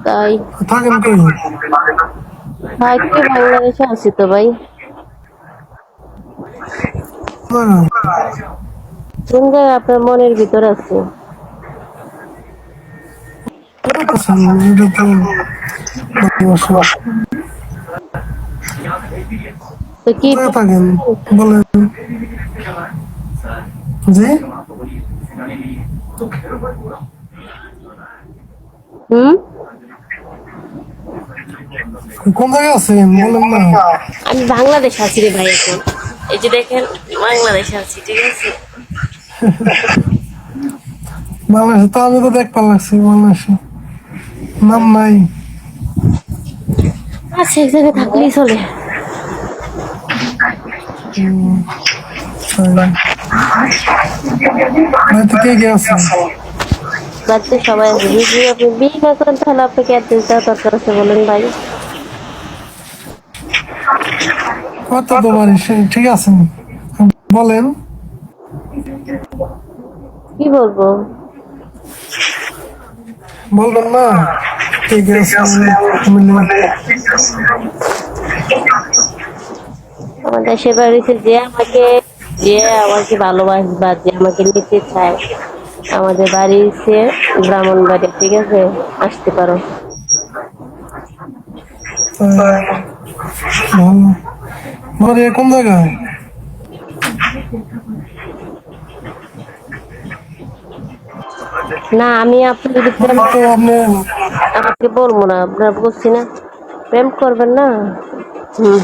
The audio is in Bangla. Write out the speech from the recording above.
তাই থাকেন কই? থাকি বাংলাদেশে আছি তো ভাই। কোন জায়গায় আপনার মনের ভিতর আছে? আছেন এটা তো ভালোবাসা। তো কি কোথায় থাকেন বলেন? জি, হুম? কোন জায়গায় আছেন বলেন না? আমি বাংলাদেশে আছি রে ভাই এখন। এই যে দেখেন বাংলাদেশে আছি, ঠিক আছে? বাংলাদেশে তো আমি তো দেখতে লাগছি বাংলাদেশে নাম নাই। আচ্ছা, এক জায়গায় থাকলেই চলে। বাড়িতে কে কে আছে? বাড়িতে সবাই আছে। যদি আপনি বিয়ে না করেন তাহলে আপনাকে অ্যাড্রেস দেওয়া দরকার আছে বলেন ভাই। কত তো বাড়ি ঠিক আছে বলেন। কি বলবো? বলবেন না কে কে আছে ফ্যামিলি? আমার দেশের বাড়িতে যে আমাকে ভালোবাসবা, যে আমাকে নিতে চায়, আমাদের বাড়ি হচ্ছে ব্রাহ্মণবাড়ি, ঠিক আছে? আসতে পারো। ভালো। বাড়ি কোন জায়গায়? না, আমি আপনি যদি প্রেম তো আপনি আমাকে বলবো না, আপনার বলছি না প্রেম করবেন না। হুম।